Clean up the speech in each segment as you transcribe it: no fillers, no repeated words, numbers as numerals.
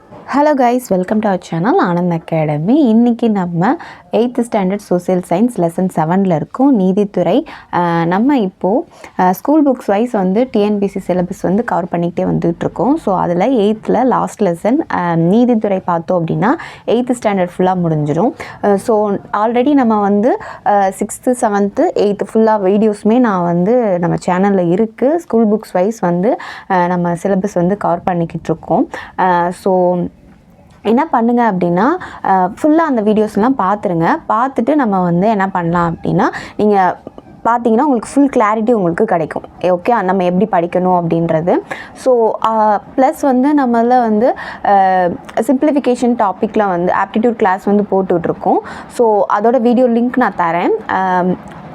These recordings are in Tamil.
Hello guys, welcome to our channel Anand academy. இன்றைக்கி நம்ம 8th standard social science lesson 7ல் இருக்கும் நீதித்துறை. நம்ம இப்போது ஸ்கூல் புக்ஸ் வைஸ் வந்து டிஎன்பிசி சிலபஸ் வந்து கவர் பண்ணிக்கிட்டே வந்துகிட்ருக்கோம். ஸோ அதில் 8th லாஸ்ட் லெசன் நீதித்துறை பார்த்தோம் அப்படின்னா 8th ஸ்டாண்டர்ட் ஃபுல்லாக முடிஞ்சிடும். ஸோ ஆல்ரெடி நம்ம வந்து 6th 7th 8th ஃபுல்லாக வீடியோஸுமே நான் வந்து நம்ம சேனலில் இருக்குது. ஸ்கூல் புக்ஸ் வைஸ் வந்து நம்ம சிலபஸ் வந்து கவர் பண்ணிக்கிட்டு இருக்கோம். ஸோ என்ன பண்ணுங்க அப்படின்னா ஃபுல்லாக அந்த வீடியோஸ்லாம் பார்த்துட்டு நம்ம வந்து என்ன பண்ணலாம் அப்படின்னா நீங்கள் பார்த்தீங்கன்னா உங்களுக்கு ஃபுல் கிளாரிட்டி உங்களுக்கு கிடைக்கும். ஓகே, நம்ம எப்படி படிக்கணும் அப்படின்றது. ஸோ ப்ளஸ் வந்து நம்மள வந்து சிம்பிளிஃபிகேஷன் டாப்பிக்கில் வந்து ஆப்டிடியூட் கிளாஸ் வந்து போட்டுட்ருக்கோம். ஸோ அதோட வீடியோ லிங்க் நான் தரேன்,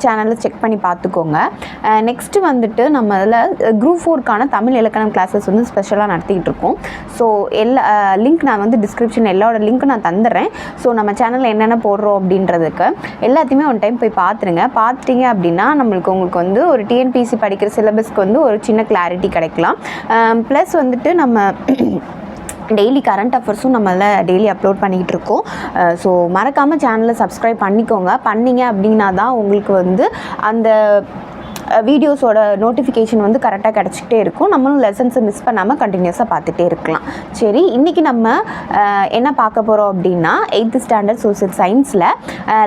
சேனலில் செக் பண்ணி பார்த்துக்கோங்க. நெக்ஸ்ட்டு வந்துட்டு நம்ம அதில் குரூப் 4க்கான தமிழ் இலக்கணம் கிளாஸஸ் வந்து ஸ்பெஷலாக நடத்திக்கிட்டு இருக்கோம். ஸோ லிங்க் நான் வந்து டிஸ்கிரிப்ஷன் எல்லாரோட லிங்க்கும் நான் தந்துடுறேன். ஸோ நம்ம சேனலில் என்னென்ன போடுறோம் அப்படின்றதுக்கு எல்லாத்தையுமே ஒன் டைம் போய் பார்த்துட்டீங்க அப்படின்னா உங்களுக்கு வந்து ஒரு டிஎன்பிசி படிக்கிற சிலபஸ்க்கு வந்து ஒரு சின்ன கிளாரிட்டி கிடைக்கலாம். ப்ளஸ் வந்துட்டு நம்ம டெய்லி கரண்ட் அஃபேர்ஸும் நம்மள டெய்லி அப்லோட் பண்ணிக்கிட்டு இருக்கோம். ஸோ மறக்காமல் சேனலை சப்ஸ்கிரைப் பண்ணிக்கோங்க. பண்ணிங்க அப்படின்னா தான் உங்களுக்கு வந்து அந்த வீடியோஸோட நோட்டிஃபிகேஷன் வந்து கரெக்டாக கிடச்சிக்கிட்டே இருக்கும். நம்மளும் லெசன்ஸை மிஸ் பண்ணாமல் கண்டினியூஸாக பார்த்துட்டே இருக்கலாம். சரி, இன்றைக்கி நம்ம என்ன பார்க்க போகிறோம் அப்படின்னா 8th ஸ்டாண்டர்ட் சோசியல் சயின்ஸில்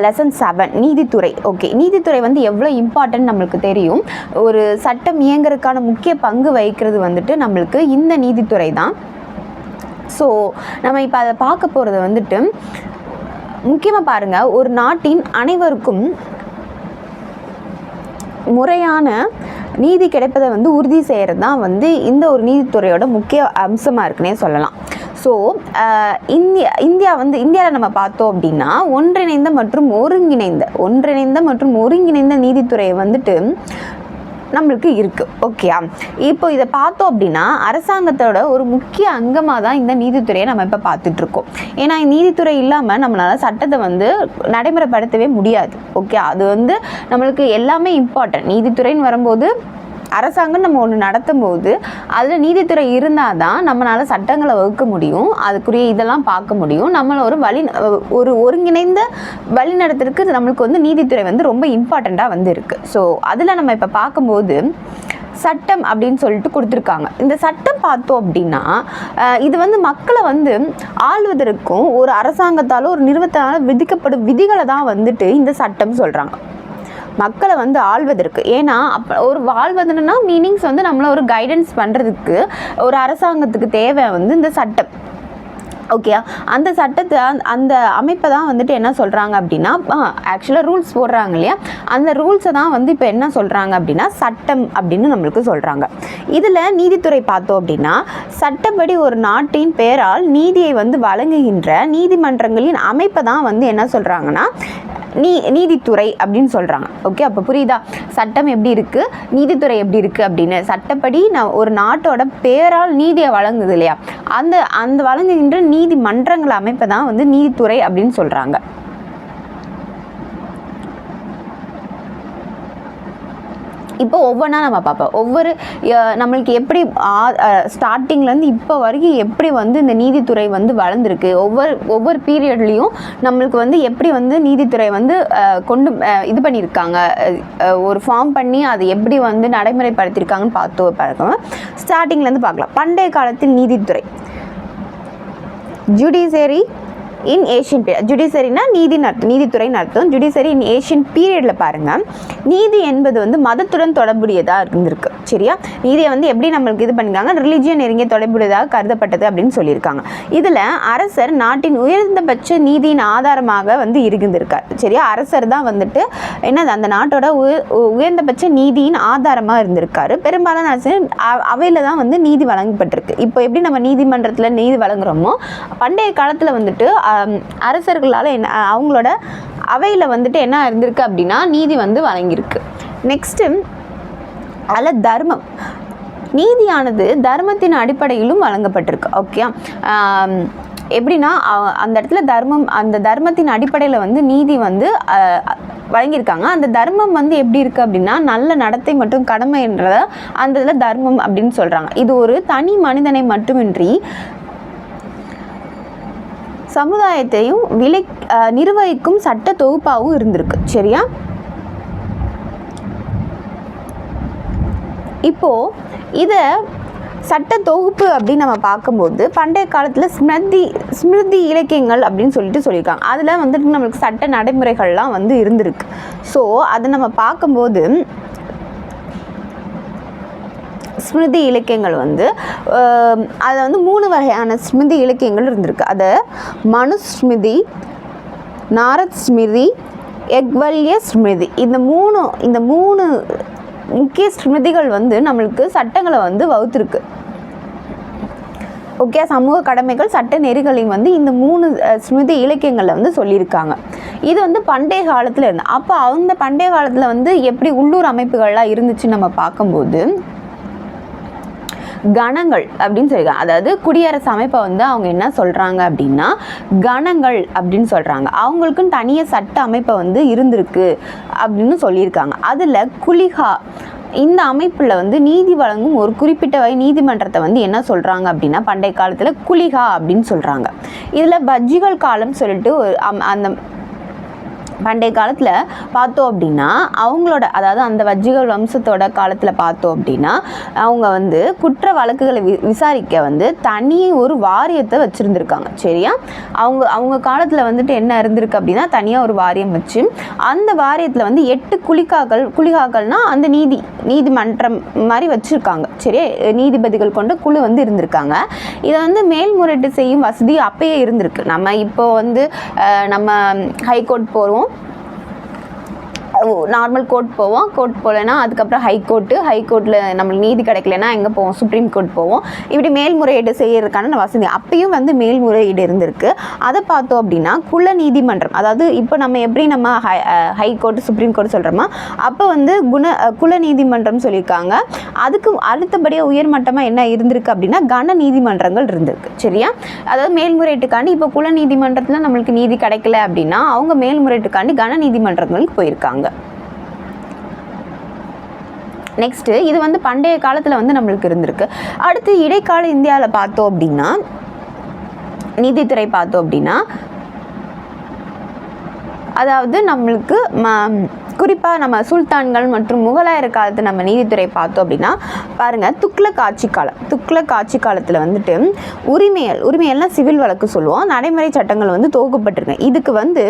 லெசன் 7 நீதித்துறை. ஓகே, நீதித்துறை வந்து எவ்வளோ இம்பார்ட்டன்ட் நம்மளுக்கு தெரியும். ஒரு சட்டம் இயங்குறதுக்கான முக்கிய பங்கு வகிக்கிறது வந்துட்டு நம்மளுக்கு இந்த நீதித்துறை தான். ஸோ நம்ம இப்போ அதை பார்க்க போகிறது வந்துட்டு முக்கியமாக பாருங்கள், ஒரு நாட்டின் அனைவருக்கும் முறையான நீதி கிடைப்பதை வந்து உறுதி செய்கிறது தான் வந்து இந்த ஒரு நீதித்துறையோட முக்கிய அம்சமாக இருக்குன்னே சொல்லலாம். ஸோ இந்தியாவில் நம்ம பார்த்தோம் அப்படின்னா ஒன்றிணைந்த மற்றும் ஒருங்கிணைந்த நீதித்துறையை வந்துட்டு நம்மளுக்கு இருக்குது. ஓகே, இப்போ இதை பார்த்தோம் அப்படின்னா அரசாங்கத்தோட ஒரு முக்கிய அங்கமாக தான் இந்த நீதித்துறையை நம்ம இப்போ பார்த்துட்ருக்கோம். ஏன்னா நீதித்துறை இல்லாமல் நம்மளால் சட்டத்தை வந்து நடைமுறைப்படுத்தவே முடியாது. ஓகே, அது வந்து நம்மளுக்கு எல்லாமே இம்பார்ட்டன்ட். நீதித்துறைன்னு வரும்போது அரசாங்கம் நம்ம ஒன்று நடத்தும் போது அதில் நீதித்துறை இருந்தால் தான் நம்மளால் சட்டங்களை வகுக்க முடியும், அதுக்குரிய இதெல்லாம் பார்க்க முடியும். நம்மளை ஒரு ஒருங்கிணைந்த வழி நடத்துறதுக்கு நம்மளுக்கு வந்து நீதித்துறை வந்து ரொம்ப இம்பார்ட்டண்ட்டாக வந்து இருக்குது. ஸோ அதில் நம்ம இப்போ பார்க்கும்போது சட்டம் அப்படின்னு சொல்லிட்டு கொடுத்துருக்காங்க. இந்த சட்டம் பார்த்தோம் அப்படின்னா இது வந்து மக்களை வந்து ஆள்வதற்கும் ஒரு அரசாங்கத்தால் ஒரு நிறுவனத்தால் விதிக்கப்படும் விதிகளை தான் வந்துட்டு இந்த சட்டம் சொல்கிறாங்க. மக்களை வந்து ஆள்வதற்கு, ஏன்னா ஒரு வாழ்வதுன்னா மீனிங்ஸ் வந்து நம்மளை ஒரு கைடன்ஸ் பண்ணுறதுக்கு ஒரு அரசாங்கத்துக்கு தேவை வந்து இந்த சட்டம். ஓகே, அந்த சட்டத்தை அந்த அமைப்பை தான் வந்துட்டு என்ன சொல்கிறாங்க அப்படின்னா ஆக்சுவலாக ரூல்ஸ் போடுறாங்க இல்லையா, அந்த ரூல்ஸை தான் வந்து இப்போ என்ன சொல்கிறாங்க அப்படின்னா சட்டம் அப்படின்னு நம்மளுக்கு சொல்கிறாங்க. இதில் நீதித்துறை பார்த்தோம் அப்படின்னா சட்டப்படி ஒரு நாட்டின் பெயரால் நீதியை வந்து வழங்குகின்ற நீதிமன்றங்களின் அமைப்பை தான் வந்து என்ன சொல்கிறாங்கன்னா நீதித்துறை அப்படின்னு சொல்கிறாங்க. ஓகே, அப்போ புரியுதா சட்டம் எப்படி இருக்குது, நீதித்துறை எப்படி இருக்குது அப்படின்னு. சட்டப்படி ஒரு நாட்டோட பேரால் நீதியை வழங்குது இல்லையா, அந்த வழங்குகின்ற நீதிமன்றங்கள் அமைப்பை தான் வந்து நீதித்துறை அப்படின்னு சொல்கிறாங்க. இப்போ ஒவ்வொன்றா நம்ம பார்ப்போம். நம்மளுக்கு எப்படி ஸ்டார்டிங்லேருந்து இப்போ வரைக்கும் எப்படி வந்து இந்த நீதித்துறை வந்து வளர்ந்துருக்கு, ஒவ்வொரு பீரியட்லேயும் நம்மளுக்கு வந்து எப்படி வந்து நீதித்துறை வந்து இது பண்ணியிருக்காங்க, ஒரு ஃபார்ம் பண்ணி அது எப்படி வந்து நடைமுறைப்படுத்தியிருக்காங்கன்னு பார்க்கலாம். ஸ்டார்டிங்லேருந்து பார்க்கலாம். பண்டைய காலத்தில் நீதித்துறை ஜுடிஷியரி இன் ஏஷியன் பீரியட். ஜுடிஷியரினா நீதித்துறை நடத்தும். ஜுடிஷியரி இன் ஏஷியன் பீரியடில் பாருங்கள், நீதி என்பது வந்து மதத்துடன் தொடர்புடையதாக இருந்திருக்கு. சரியா, நீதியை வந்து எப்படி நம்மளுக்கு இது பண்ணியிருக்காங்க, ரிலிஜியன் நெருங்கிய தொடர்புடையதாக கருதப்பட்டது அப்படின்னு சொல்லியிருக்காங்க. இதில் அரசர் நாட்டின் உயர்ந்தபட்ச நீதியின் ஆதாரமாக வந்து இருந்திருக்கார். சரியா, அரசர் தான் வந்துட்டு என்னது அந்த நாட்டோட உயர்ந்தபட்ச நீதியின் ஆதாரமாக இருந்திருக்காரு. பெரும்பாலான அரசர் அவையில் தான் வந்து நீதி வழங்கப்பட்டிருக்கு. இப்போ எப்படி நம்ம நீதிமன்றத்தில் நீதி வழங்குறோமோ பண்டைய காலத்தில் வந்துட்டு அரசர்களால் அவங்களோட அவையில் வந்துட்டு என்ன இருந்திருக்கு அப்படின்னா நீதி வந்து வழங்கியிருக்கு. நெக்ஸ்ட்டு அதில் தர்மம், நீதியானது தர்மத்தின் அடிப்படையிலும் வழங்கப்பட்டிருக்கு. ஓகே, எப்படின்னா அந்த இடத்துல அந்த தர்மத்தின் அடிப்படையில் வந்து நீதி வந்து வழங்கியிருக்காங்க. அந்த தர்மம் வந்து எப்படி இருக்குது அப்படின்னா நல்ல நடத்தை மற்றும் கடமை என்றதை அந்த இதில் தர்மம் அப்படின்னு சொல்கிறாங்க. இது ஒரு தனி மனிதனை மட்டுமின்றி சமுதாயத்தையும் நிர்வகிக்கும் சட்ட தொகுப்பாகவும் இருந்திருக்கு. சரியா? இப்போது இதை சட்ட தொகுப்பு அப்படின்னு நம்ம பார்க்கும்போது பண்டைய காலத்தில் ஸ்மிருதி இலக்கியங்கள் அப்படின்னு சொல்லியிருக்காங்க. அதில் வந்துட்டு நம்மளுக்கு சட்ட நடைமுறைகள்லாம் வந்து இருந்திருக்கு. ஸோ அதை நம்ம பார்க்கும்போது ஸ்மிருதி இலக்கியங்கள் வந்து அதில் வந்து 3 வகையான ஸ்மிருதி இலக்கியங்கள் இருந்திருக்கு. அதை மனுஸ்மிருதி, நாரத் ஸ்மிருதி, யக்வல்ய ஸ்மிருதி. இந்த மூணு முக்கிய ஸ்மிருதிகள் வந்து நம்மளுக்கு சட்டங்களை வந்து வகுத்திருக்கு. ஓகே, சமூக கடமைகள் சட்ட நெறிகளையும் வந்து இந்த 3 ஸ்மிருதி இலக்கியங்களில் வந்து சொல்லியிருக்காங்க. இது வந்து பண்டைய காலத்தில் இருந்து. அப்போ அந்த பண்டைய காலத்தில் வந்து எப்படி உள்ளூர் அமைப்புகள்லாம் இருந்துச்சுன்னு நம்ம பார்க்கும்போது கணங்கள் அப்படின்னு சொல்லியிருக்காங்க. அதாவது குடியரசு அமைப்பை வந்து அவங்க என்ன சொல்கிறாங்க அப்படின்னா கணங்கள் அப்படின்னு சொல்கிறாங்க. அவங்களுக்குன்னு தனியாக சட்ட அமைப்பை வந்து இருந்திருக்கு அப்படின்னு சொல்லியிருக்காங்க. அதில் குலிகா இந்த அமைப்பில் வந்து நீதி வழங்கும் ஒரு குறிப்பிட்ட வகை நீதிமன்றத்தை வந்து என்ன சொல்கிறாங்க அப்படின்னா பண்டைய காலத்தில் குலிகா அப்படின்னு சொல்கிறாங்க. இதில் பஜ்ஜிகள் காலம் சொல்லிட்டு அந்த பண்டைய காலத்தில் பார்த்தோம் அப்படின்னா அவங்களோட, அதாவது அந்த வஜ்ஜிகள் வம்சத்தோட காலத்தில் பார்த்தோம் அப்படின்னா அவங்க வந்து குற்ற வழக்குகளை விசாரிக்க வந்து தனி ஒரு வாரியத்தை வச்சுருந்துருக்காங்க. சரியா? அவங்க காலத்தில் வந்துட்டு என்ன இருந்திருக்கு அப்படின்னா தனியாக ஒரு வாரியம் வச்சு அந்த வாரியத்தில் வந்து 8 குலிகாக்கள்னால் அந்த நீதிமன்றம் மாதிரி வச்சுருக்காங்க. சரியா? நீதிபதிகள் கொண்ட குழு வந்து இருந்திருக்காங்க. இதை வந்து மேல்முறையீட்டு செய்யும் வசதி அப்பயே இருந்திருக்கு. நம்ம இப்போ வந்து நம்ம ஹைகோர்ட் போகிறோம், நார்மல் கோர்ட் போவோம், கோர்ட் போகலைன்னா அதுக்கப்புறம் ஹைகோர்ட்டில் நம்மளுக்கு நீதி கிடைக்கலன்னா எங்கே போவோம், சுப்ரீம் கோர்ட் போவோம். இப்படி மேல்முறையீடு செய்யறதுக்கான வசதி அப்பயும் வந்து மேல்முறையீடு இருந்திருக்கு. அதை பார்த்தோம் அப்படின்னா குல நீதிமன்றம், அதாவது இப்போ நம்ம எப்படி நம்ம ஹைகோர்ட் சுப்ரீம் கோர்ட் சொல்கிறோமா, அப்போ வந்து குல நீதிமன்றம் சொல்லியிருக்காங்க. அதுக்கு அடுத்தபடியாக உயர்மட்டமாக என்ன இருந்திருக்கு அப்படின்னா கன நீதிமன்றங்கள் இருந்திருக்கு. சரியா? அதாவது மேல்முறையீட்டுக்காண்டி இப்போ குல நீதிமன்றத்தில் நம்மளுக்கு நீதி கிடைக்கல அப்படின்னா அவங்க மேல்முறையீட்டுக்காண்டி கன நீதிமன்றங்களுக்கு போயிருக்காங்க. நெக்ஸ்ட்டு இது வந்து பண்டைய காலத்தில் வந்து நம்மளுக்கு இருந்திருக்கு. அடுத்து இடைக்கால இந்தியாவில் பார்த்தோம் அப்படின்னா நீதித்துறை பார்த்தோம் அப்படின்னா அதாவது நம்மளுக்கு குறிப்பாக நம்ம சுல்தான்கள் மற்றும் முகலாயர் காலத்து நம்ம நீதித்துறை பார்த்தோம் அப்படின்னா பாருங்கள், துக்ளக் ஆட்சி காலத்தில் வந்துட்டு உரிமையெல்லாம் சிவில் வழக்கு சொல்லுவோம். நடைமுறை சட்டங்கள் வந்து தொகுக்கப்பட்டிருக்கு. இதுக்கு வந்து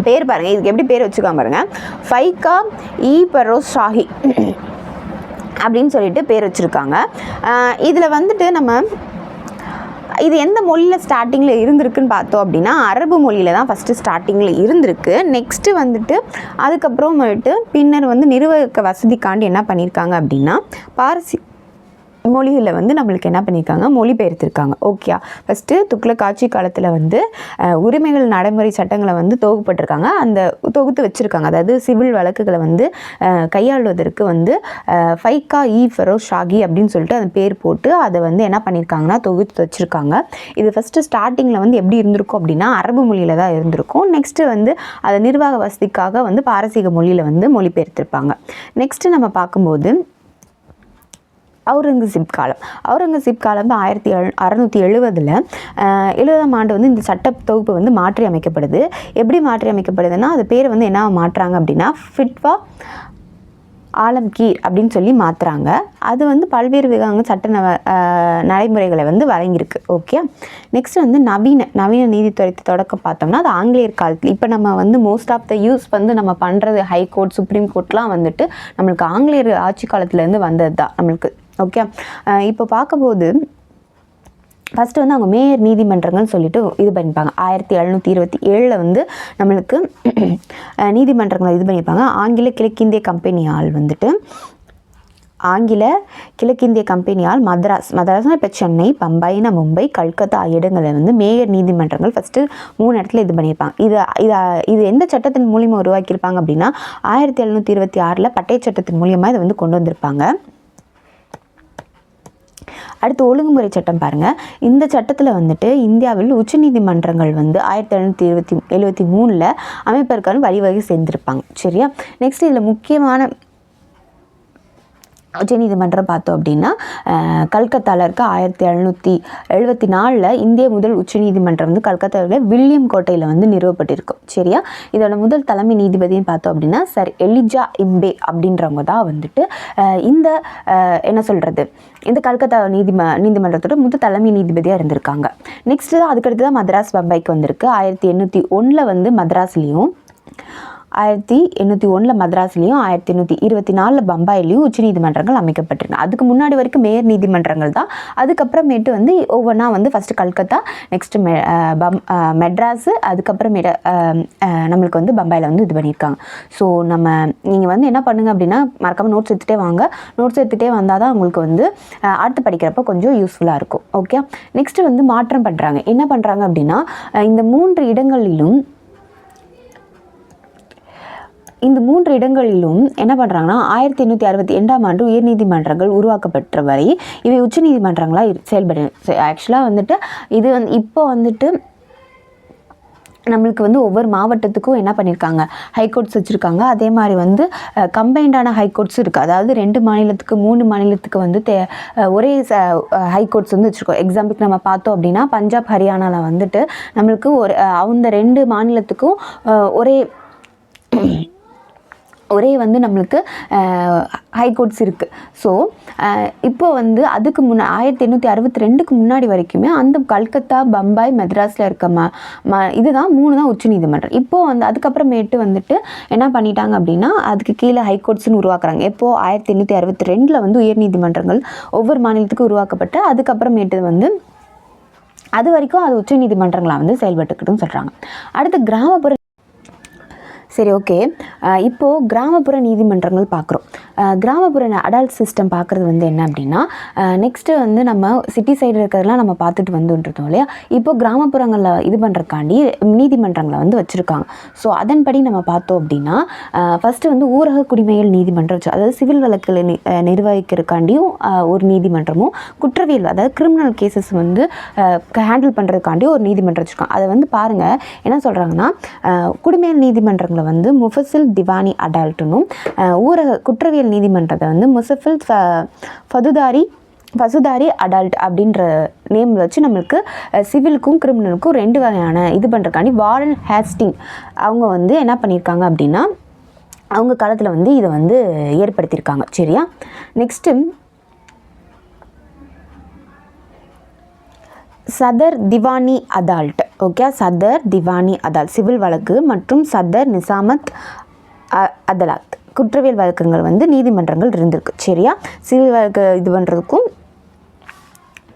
பேர் பாருங்கள், இதுக்கு எப்படி பேர் வச்சுக்காம பாருங்கள், ஃபைகா இ பரோஸ் ஷாஹி அப்படின்னு சொல்லிட்டு பேர் வச்சுருக்காங்க. இதில் வந்துட்டு நம்ம இது எந்த மொழியில் ஸ்டார்டிங்கில் இருந்திருக்குன்னு பார்த்தோம் அப்படின்னா அரபு மொழியில் தான் ஃபஸ்ட்டு ஸ்டார்டிங்கில் இருந்திருக்கு. நெக்ஸ்ட்டு வந்துட்டு அதுக்கப்புறம் வந்துட்டு பின்னர் வந்து நிர்வகிக்க வசதிக்காண்டி என்ன பண்ணியிருக்காங்க அப்படின்னா பார்சி மொழிகளில் வந்து நம்மளுக்கு என்ன பண்ணியிருக்காங்க, மொழிபெயர்த்திருக்காங்க. ஓகே, ஃபஸ்ட்டு துக்ளக் ஆட்சி காலத்தில் வந்து உரிமைகள் நடைமுறை சட்டங்களை வந்து தொகுப்பட்டிருக்காங்க, அந்த தொகுத்து வச்சுருக்காங்க. அதாவது சிவில் வழக்குகளை வந்து கையாளுவதற்கு வந்து ஃபைகா இ ஃபரோஸ் ஷாகி அப்படின்னு சொல்லிட்டு அந்த பேர் போட்டு அதை வந்து என்ன பண்ணியிருக்காங்கன்னா தொகுத்து வச்சுருக்காங்க. இது ஃபஸ்ட்டு ஸ்டார்டிங்கில் வந்து எப்படி இருந்திருக்கும் அப்படின்னா அரபு மொழியில் தான் இருந்திருக்கும். நெக்ஸ்ட்டு வந்து அதை நிர்வாக வசதிக்காக வந்து பாரசீக மொழியில் வந்து மொழிபெயர்த்திருப்பாங்க. நெக்ஸ்ட்டு நம்ம பார்க்கும்போது அவுரங்கசீப் காலம் 1670 70ஆம் ஆண்டு வந்து இந்த சட்ட தொகுப்பு வந்து மாற்றி அமைக்கப்படுது. எப்படி மாற்றி அமைக்கப்படுதுன்னா அது பேர் வந்து என்ன மாற்றுறாங்க அப்படின்னா ஃபிட்வா ஆலம்கீர் அப்படின்னு சொல்லி மாற்றுறாங்க. அது வந்து பல்வேறு விதமான சட்ட நடைமுறைகளை வந்து வழங்கியிருக்கு. ஓகே, நெக்ஸ்ட் வந்து நவீன நீதித்துறை தொடக்கம் பார்த்தோம்னா அது ஆங்கிலேயர் காலத்தில். இப்போ நம்ம வந்து மோஸ்ட் ஆஃப் த யூஸ் வந்து நம்ம பண்ணுறது ஹைகோர்ட் சுப்ரீம் கோர்ட்லாம் வந்துட்டு நம்மளுக்கு ஆங்கிலேயர் ஆட்சி காலத்துலேருந்து வந்தது தான் நம்மளுக்கு. ஓகே, இப்போ பார்க்கும்போது ஃபஸ்ட்டு வந்து அவங்க மேயர் நீதிமன்றங்கள்னு சொல்லிட்டு இது பண்ணியிருப்பாங்க. 1727 வந்து நம்மளுக்கு நீதிமன்றங்களை இது பண்ணியிருப்பாங்க. ஆங்கில கிழக்கிந்திய கம்பெனியால் வந்துட்டு மதராஸ்னால் இப்போ சென்னை, பம்பாய்னா மும்பை, கல்கத்தா இடங்களில் வந்து மேயர் நீதிமன்றங்கள் ஃபஸ்ட்டு 3 இடத்துல இது பண்ணியிருப்பாங்க. இது எந்த சட்டத்தின் மூலியமாக உருவாக்கியிருப்பாங்க அப்படின்னா 1726 பட்டய சட்டத்தின் மூலியமாக இதை வந்து கொண்டு வந்திருப்பாங்க. அடுத்து ஒழுங்குமுறை சட்டம் பாருங்கள். இந்த சட்டத்தில் வந்துட்டு இந்தியாவில் உச்சநீதிமன்றங்கள் வந்து 1773 அமைப்பதற்கான வழிவகை செய்திருப்பாங்க. சரியா? நெக்ஸ்ட் இதில் முக்கியமான உச்சநீதிமன்றம் பார்த்தோம் அப்படின்னா கல்கத்தாவில் இருக்க 1774 இந்திய முதல் உச்சநீதிமன்றம் வந்து கல்கத்தாவில் வில்லியம் கோட்டையில் வந்து நிறுவப்பட்டிருக்கும். சரியா? இதோட முதல் தலைமை நீதிபதின்னு பார்த்தோம் அப்படின்னா சர் எலிஜா இம்பே அப்படின்றவங்க தான் வந்துட்டு இந்த என்ன சொல்கிறது இந்த கல்கத்தா நீதிமன்றத்தோட முதல் தலைமை நீதிபதியாக இருந்திருக்காங்க. நெக்ஸ்ட்டு தான் அதுக்கடுத்து தான் மദ്രാஸ் பம்பாய்க்கு வந்திருக்கு. 1801 வந்து மദ്രാஸ்லேயும் 1801 மദ്രാஸ்லேயும் 1824 பம்பாயிலையும் உச்சநீதிமன்றங்கள் அமைக்கப்பட்டிருக்கு. அதுக்கு முன்னாடி வரைக்கும் மேயர் நீதிமன்றங்கள் தான். அதுக்கப்புறமேட்டு வந்து ஒவ்வொன்றா வந்து ஃபஸ்ட்டு கல்கத்தா, நெக்ஸ்ட்டு மெட்ராஸு, அதுக்கப்புறமேட்டு நம்மளுக்கு வந்து பம்பாயில் வந்து இது பண்ணியிருக்காங்க. ஸோ நீங்கள் வந்து என்ன பண்ணுங்கள் அப்படின்னா மறக்காமல் நோட்ஸ் எடுத்துகிட்டே வாங்க. நோட்ஸ் எடுத்துகிட்டே வந்தால் தான் உங்களுக்கு வந்து அடுத்து படிக்கிறப்ப கொஞ்சம் யூஸ்ஃபுல்லாக இருக்கும். ஓகே, நெக்ஸ்ட்டு வந்து மாற்றம் பண்ணுறாங்க. என்ன பண்ணுறாங்க அப்படின்னா இந்த மூன்று இடங்களிலும் என்ன பண்ணுறாங்கன்னா 1862ஆம் ஆண்டு உயர்நீதிமன்றங்கள் உருவாக்கப்பட்ட வரை இவை உச்சநீதிமன்றங்களாக செயல்படு. ஆக்சுவலாக வந்துட்டு இது இப்போ வந்துட்டு நம்மளுக்கு வந்து ஒவ்வொரு மாவட்டத்துக்கும் என்ன பண்ணியிருக்காங்க ஹைகோர்ட்ஸ் வச்சுருக்காங்க. அதே மாதிரி வந்து கம்பைண்டான ஹைகோர்ட்ஸும் இருக்குது. அதாவது 2 மாநிலத்துக்கு 3 மாநிலத்துக்கு வந்து ஒரே ஹைகோர்ட்ஸ் வந்து வச்சுருக்கோம். எக்ஸாம்பிளுக்கு நம்ம பார்த்தோம் அப்படின்னா பஞ்சாப் ஹரியானாவில் வந்துட்டு நம்மளுக்கு அந்த 2 மாநிலத்துக்கும் ஒரே வந்து நம்மளுக்கு ஹைகோர்ட்ஸ் இருக்குது. ஸோ இப்போ வந்து அதுக்கு 1862க்கு முன்னாடி வரைக்குமே அந்த கல்கத்தா, பம்பாய், மெட்ராஸில் இருக்க இதுதான் 3 தான் உச்சநீதிமன்றம். இப்போது வந்து அதுக்கப்புறமேட்டு வந்துட்டு என்ன பண்ணிட்டாங்க அப்படின்னா அதுக்கு கீழே ஹைகோர்ட்ஸ்னு உருவாக்குறாங்க. எப்போது 1862 வந்து உயர்நீதிமன்றங்கள் ஒவ்வொரு மாநிலத்துக்கும் உருவாக்கப்பட்டு அதுக்கப்புறமேட்டு வந்து அது வரைக்கும் அது உச்சநீதிமன்றங்களாக வந்து செயல்பட்டுக்கிட்டுன்னு சொல்கிறாங்க. அடுத்து கிராமப்புற சரி, ஓகே. இப்போது கிராமப்புற நீதிமன்றங்கள் பார்க்குறோம். கிராமப்புற அடால்ட் சிஸ்டம் பார்க்குறது வந்து என்ன அப்படின்னா நெக்ஸ்ட்டு வந்து நம்ம சிட்டி சைடு இருக்கிறதெல்லாம் நம்ம பார்த்துட்டு வந்துட்டுருந்தோம் இல்லையா? இப்போது கிராமப்புறங்களில் இது பண்ணுறக்காண்டி நீதிமன்றங்களை வந்து வச்சுருக்காங்க. ஸோ அதன்படி நம்ம பார்த்தோம் அப்படின்னா ஃபஸ்ட்டு வந்து ஊரக குடிமைகள் நீதிமன்றம் வச்சு, அதாவது சிவில் வழக்கில் நிர்வகிக்கிறதுக்காண்டியும் ஒரு நீதிமன்றமும், குற்றவியல் அதாவது கிரிமினல் கேசஸ் வந்து ஹேண்டில் பண்ணுறதுக்காண்டியும் ஒரு நீதிமன்றம் வச்சுருக்காங்க. அதை வந்து பாருங்கள் என்ன சொல்கிறாங்கன்னா குடிமையல் நீதிமன்றங்களை வந்து முஃபசில் திவானி அடால்ட்டுனும், ஊரக குற்றவியல் நீதிமன்றத்தை வந்து முசஃபில் ஃபசுதாரி அடால்ட் அப்படின்ற நேம் வச்சு நம்மளுக்கு சிவிலுக்கும் கிரிமினலுக்கும் 2 வகையான இது பண்ணுறக்காண்டி வாரன் ஹேஸ்டிங் அவங்க வந்து என்ன பண்ணியிருக்காங்க அப்படின்னா அவங்க காலத்தில் வந்து இதை வந்து ஏற்படுத்தியிருக்காங்க. சரியா? நெக்ஸ்ட்டு சதர் திவானி அதால்ட். ஓகே, சதர் திவானி அதால்ட் சிவில் வழக்கு மற்றும் சதர் நிசாமத் அதாலத் குற்றவியல் வழக்குகள் வந்து நீதிமன்றங்கள் இருந்திருக்கு. சரியா? சிவில் வழக்கு இது பண்ணுறதுக்கும்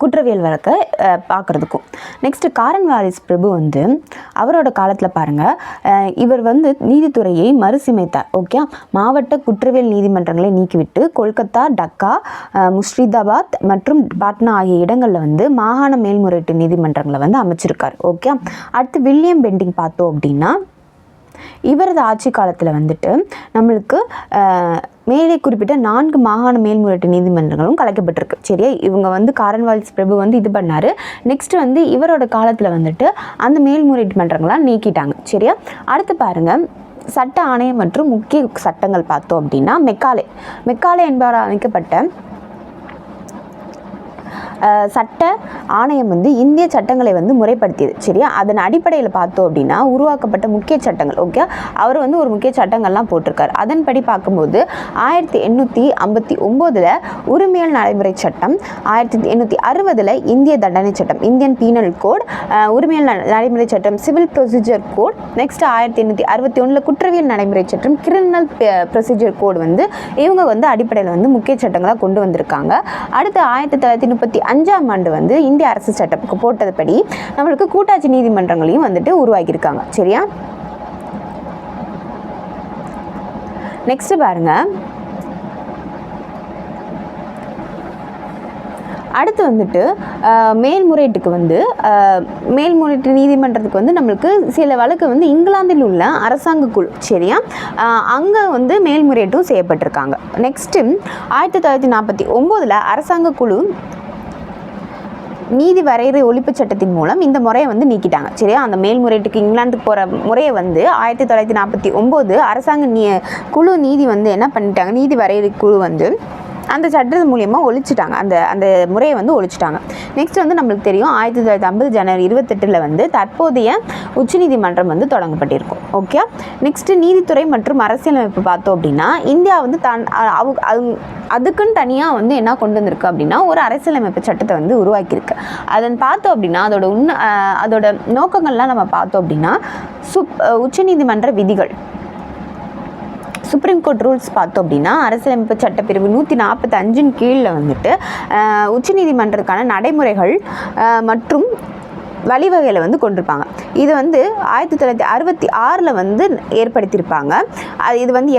குற்றவியல் வழக்கை பார்க்குறதுக்கும். நெக்ஸ்ட்டு காரன்வாலிஸ் பிரபு வந்து அவரோட காலத்தில் பாருங்கள் இவர் வந்து நீதித்துறையை மறுசீமைத்தார். ஓகே, மாவட்ட குற்றவியல் நீதிமன்றங்களை நீக்கிவிட்டு கொல்கத்தா, டக்கா, முர்ஷிதாபாத் மற்றும் பாட்னா ஆகிய இடங்களில் வந்து மாகாண மேல்முறையீட்டு நீதிமன்றங்களை வந்து அமைச்சிருக்கார். ஓகே, அடுத்து வில்லியம் பெண்டிங் பார்த்தோம் அப்படின்னா இவரது ஆட்சி காலத்தில் வந்துட்டு நம்மளுக்கு மேலே குறிப்பிட்ட 4 மாகாண மேல்முறையீட்டு நீதிமன்றங்களும் கலைக்கப்பட்டிருக்கு. சரியா? இவங்க வந்து காரன்வாலிஸ் பிரபு வந்து இது பண்ணார். நெக்ஸ்ட் வந்து இவரோட காலத்தில் வந்துட்டு அந்த மேல்முறையீட்டு மன்றங்களாம் நீக்கிட்டாங்க. சரியா? அடுத்து பாருங்கள் சட்ட ஆணையம் மற்றும் முக்கிய சட்டங்கள் பார்த்தோம் அப்படின்னா மெக்காலே என்பவரால் அமைக்கப்பட்ட சட்ட ஆணையம் வந்து இந்திய சட்டங்களை வந்து முறைப்படுத்தியது. சரியா? அதன் அடிப்படையில் பார்த்தோம் அப்படின்னா உருவாக்கப்பட்ட முக்கிய சட்டங்கள். ஓகே, அவர் வந்து ஒரு முக்கிய சட்டங்கள்லாம் போட்டிருக்காரு. அதன்படி பார்க்கும்போது 1859 உரிமையல் நடைமுறை சட்டம், 1860 இந்திய தண்டனை சட்டம் இந்தியன் பீனல் கோட், உரிமையல் நடைமுறை சட்டம் சிவில் ப்ரொசீஜர் கோட், நெக்ஸ்ட் 1861 குற்றவியல் நடைமுறை சட்டம் கிரிமினல் ப்ரொசீஜர் கோட் வந்து இவங்க வந்து அடிப்படையில் வந்து முக்கிய சட்டங்களாக கொண்டு வந்திருக்காங்க. அடுத்து 1935ஆம் ஆண்டு வந்து இந்திய அரசு சட்டம் போட்டதுபடி நம்மளுக்கு கூட்டாட்சி நீதிமன்றங்களையும் வந்துட்டு உருவாக்கியிருக்காங்க. சரியா? நெக்ஸ்ட் பாருங்க, அடுத்து வந்துட்டு மேல்முறையீட்டுக்கு வந்து மேல்முறையீட்டு நீதிமன்றத்துக்கு வந்து நம்மளுக்கு சில வழக்கு வந்து இங்கிலாந்தில் உள்ள அரசாங்க குழு. சரியா? அங்கே வந்து மேல்முறையீட்டும் செய்யப்பட்டிருக்காங்க. நெக்ஸ்ட்டு 1949 அரசாங்க குழு நீதி வரையறை ஒழிப்பு சட்டத்தின் மூலம் இந்த முறையை வந்து நீக்கிட்டாங்க. சரியா? அந்த மேல்முறையீட்டுக்கு இங்கிலாந்துக்கு போகிற முறையை வந்து 1949 அரசாங்க குழு நீதி வந்து என்ன பண்ணிட்டாங்க, நீதி வரையறை குழு வந்து அந்த சட்டத்து மூலியமாக ஒழிச்சிட்டாங்க, அந்த முறையை வந்து ஒழிச்சிட்டாங்க. நெக்ஸ்ட் வந்து நம்மளுக்கு தெரியும் 1950 ஜனவரி 28 வந்து தற்போதைய உச்சநீதிமன்றம் வந்து தொடங்கப்பட்டிருக்கும். ஓகே, நெக்ஸ்ட்டு நீதித்துறை மற்றும் அரசியலமைப்பு பார்த்தோம் அப்படின்னா இந்தியா வந்து அதுக்குன்னு தனியாக வந்து என்ன கொண்டு வந்திருக்கு அப்படின்னா ஒரு அரசியலமைப்பு சட்டத்தை வந்து உருவாக்கியிருக்கு. அதன் பார்த்தோம் அப்படின்னா அதோட நோக்கங்கள்லாம் நம்ம பார்த்தோம் அப்படின்னா உச்சநீதிமன்ற விதிகள், சுப்ரீம் கோர்ட் ரூல்ஸ் பார்த்தோம் அப்படின்னா அரசியலமைப்பு சட்டப்பிரிவு 145 கீழில் வந்துட்டு உச்சநீதிமன்றத்துக்கான நடைமுறைகள் மற்றும் வழிவகைகளை வந்து கொண்டிருப்பாங்க. இது வந்து 1966 வந்து ஏற்படுத்தியிருப்பாங்க. இது வந்து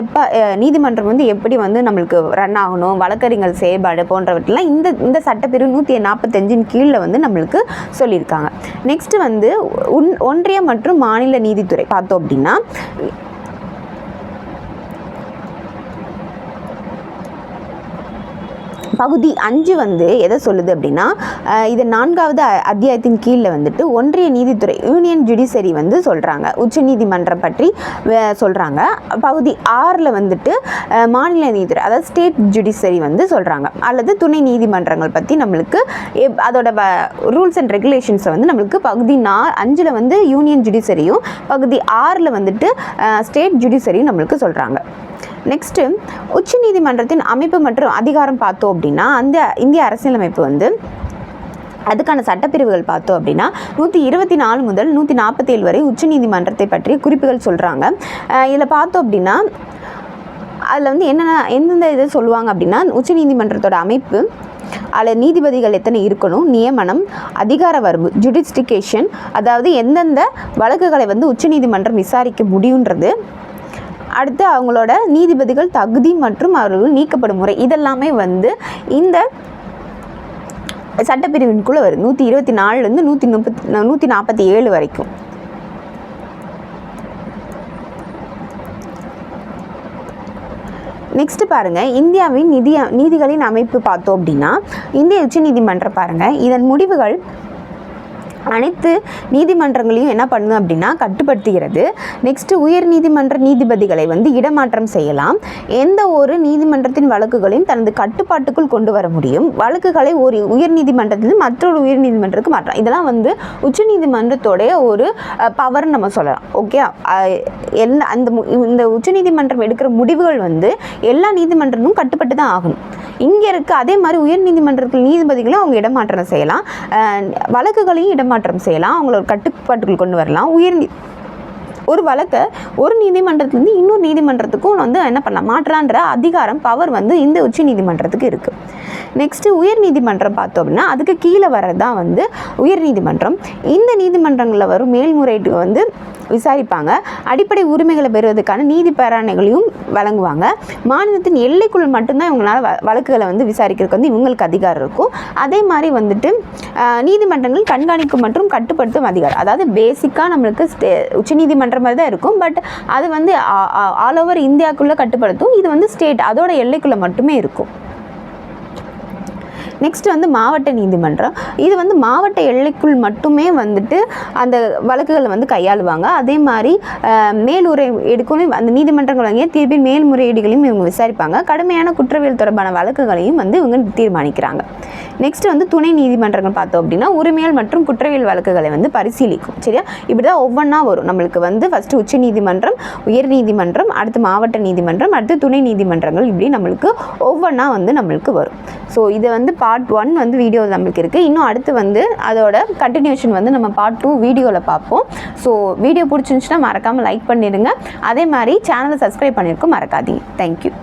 நீதிமன்றம் வந்து எப்படி வந்து நம்மளுக்கு ரன் ஆகணும், வழக்கறிஞர் செயல்பாடு போன்றவற்றெல்லாம் இந்த சட்டப்பிரிவு 145 கீழில் வந்து நம்மளுக்கு சொல்லியிருக்காங்க. நெக்ஸ்ட் வந்து ஒன்றிய மற்றும் மாநில நீதித்துறை பார்த்தோம் அப்படின்னா பகுதி 5 வந்து எதை சொல்லுது அப்படின்னா இது 4வது அத்தியாயத்தின் கீழில் வந்துட்டு ஒன்றிய நீதித்துறை யூனியன் ஜுடிஷரி வந்து சொல்கிறாங்க, உச்சநீதிமன்றம் பற்றி சொல்கிறாங்க. பகுதி 6 வந்துட்டு மாநில நீதித்துறை அதாவது ஸ்டேட் ஜுடிஷரி வந்து சொல்கிறாங்க, அல்லது துணை நீதிமன்றங்கள் பற்றி நம்மளுக்கு அதோட ரூல்ஸ் அண்ட் ரெகுலேஷன்ஸை வந்து நம்மளுக்கு பகுதி 5 வந்து யூனியன் ஜுடிஷரியும் பகுதி 6 வந்துட்டு ஸ்டேட் ஜுடிஷரியும் நம்மளுக்கு சொல்கிறாங்க. நெக்ஸ்ட்டு உச்சநீதிமன்றத்தின் அமைப்பு மற்றும் அதிகாரம் பார்த்தோம் அப்படின்னா அந்த இந்திய அரசியலமைப்பு வந்து அதுக்கான சட்டப்பிரிவுகள் பார்த்தோம் அப்படின்னா 124 முதல் 147 வரை உச்சநீதிமன்றத்தை பற்றிய குறிப்புகள் சொல்கிறாங்க. இதில் பார்த்தோம் அப்படின்னா அதில் வந்து எந்தெந்த இதை சொல்லுவாங்க அப்படின்னா உச்சநீதிமன்றத்தோட அமைப்பு, அதில் நீதிபதிகள் எத்தனை இருக்கணும், நியமனம், அதிகார வரம்பு, ஜுடிஸ்டிகேஷன், அதாவது எந்தெந்த வழக்குகளை வந்து உச்சநீதிமன்றம் விசாரிக்க முடியுன்றது, அடுத்து அவங்களோட நீதிபதிகள் தகுதி மற்றும் அவர்கள் நீக்கப்படும் முறை, இதெல்லாமே வந்து இந்த சட்டப்பிரிவின்குள்ளே வரும். 124லேருந்து 147 வரைக்கும். நெக்ஸ்ட் பாருங்கள், இந்தியாவின் நீதிகளின் அமைப்பு பார்த்தோம் அப்படின்னா இந்திய உச்சநீதிமன்றம் பாருங்கள், இதன் முடிவுகள் அனைத்து நீதிமன்றங்களையும் என்ன பண்ணும் அப்படின்னா கட்டுப்படுத்துகிறது. நெக்ஸ்ட்டு உயர் நீதிமன்ற நீதிபதிகளை வந்து இடமாற்றம் செய்யலாம். எந்த ஒரு நீதிமன்றத்தின் வழக்குகளையும் தனது கட்டுப்பாட்டுக்குள் கொண்டு வர முடியும். வழக்குகளை ஒரு உயர் நீதிமன்றத்திலிருந்து மற்றொரு உயர் நீதிமன்றத்துக்கு மாற்றலாம். இதெல்லாம் வந்து உச்ச நீதிமன்றத்தோடைய ஒரு பவர்னு நம்ம சொல்லலாம். ஓகே, இந்த உச்சநீதிமன்றம் எடுக்கிற முடிவுகள் வந்து எல்லா நீதிமன்றமும் கட்டுப்பட்டு தான் ஆகணும். இங்கே இருக்குது அதே மாதிரி உயர் நீதிமன்றத்தில் நீதிபதிகளும் அவங்க இடமாற்றம் செய்யலாம், வழக்குகளையும் இடமாற்றம் செய்யலாம், அவங்களோட கட்டுப்பாட்டுக்குள் கொண்டு வரலாம். ஒரு வழக்கை ஒரு நீதிமன்றத்துலேருந்து இன்னொரு நீதிமன்றத்துக்கும் வந்து என்ன பண்ணலாம், மாற்றலான்ற அதிகாரம் பவர் வந்து இந்த உச்ச நீதிமன்றத்துக்கு இருக்குது. நெக்ஸ்ட்டு உயர் நீதிமன்றம் பார்த்தோம் அப்படின்னா அதுக்கு கீழே வர்றது தான் வந்து உயர் நீதிமன்றம். இந்த நீதிமன்றங்களில் வரும் மேல்முறையீடு வந்து விசாரிப்பாங்க. அடிப்படை உரிமைகளை பெறுவதற்கான நீதி பேராணைகளையும் வழங்குவாங்க. மாநிலத்தின் எல்லைக்குள் மட்டும்தான் இவங்களால வழக்குகளை வந்து விசாரிக்கிறதுக்கு வந்து இவங்களுக்கு அதிகாரம் இருக்கும். அதே மாதிரி வந்துட்டு நீதிமன்றங்கள் கண்காணிக்கும் மற்றும் கட்டுப்படுத்தும் அதிகாரம், அதாவது பேசிக்காக நம்மளுக்கு உச்சநீதிமன்றம் மாதிரி தான் இருக்கும், பட் அது வந்து ஆல் ஓவர் இந்தியாவுக்குள்ளே கட்டுப்படுத்தும். இது வந்து ஸ்டேட் அதோட எல்லைக்குள்ளே மட்டுமே இருக்கும். நெக்ஸ்ட் வந்து மாவட்ட நீதிமன்றம், இது வந்து மாவட்ட எல்லைக்குள் மட்டுமே வந்துட்டு அந்த வழக்குகளை வந்து கையாளுவாங்க. அதே மாதிரி மேல்முறையீடுகளையும் அந்த நீதிமன்றங்கள் வாங்கிய தீர்ப்பின் மேல்முறையீடுகளையும் இவங்க விசாரிப்பாங்க. கடுமையான குற்றவியல் தொடர்பான வழக்குகளையும் வந்து இவங்க தீர்மானிக்கிறாங்க. நெக்ஸ்ட் வந்து துணை நீதிமன்றங்கள் பார்த்தோம் அப்படின்னா உரிமையல் மற்றும் குற்றவியல் வழக்குகளை வந்து பரிசீலிக்கும். சரியா, இப்படி தான் ஒவ்வொன்றா வரும் நம்மளுக்கு வந்து ஃபஸ்ட்டு உச்ச நீதிமன்றம், உயர் நீதிமன்றம், அடுத்து மாவட்ட நீதிமன்றம், அடுத்து துணை நீதிமன்றங்கள், இப்படி நம்மளுக்கு ஒவ்வொன்றா வந்து நம்மளுக்கு வரும். ஸோ இது வந்து பார்ட் 1 வந்து வீடியோ நம்மளுக்கு இருக்குது. இன்னும் அடுத்து வந்து அதோட கண்டினியூஷன் வந்து நம்ம பார்ட் 2 வீடியோவில் பார்ப்போம். ஸோ வீடியோ பிடிச்சிருந்துச்சுன்னா மறக்காமல் லைக் பண்ணிடுங்க. அதே மாதிரி சேனலை சப்ஸ்கிரைப் பண்ணியிருக்கோம் மறக்காதீங்க. தேங்க்யூ.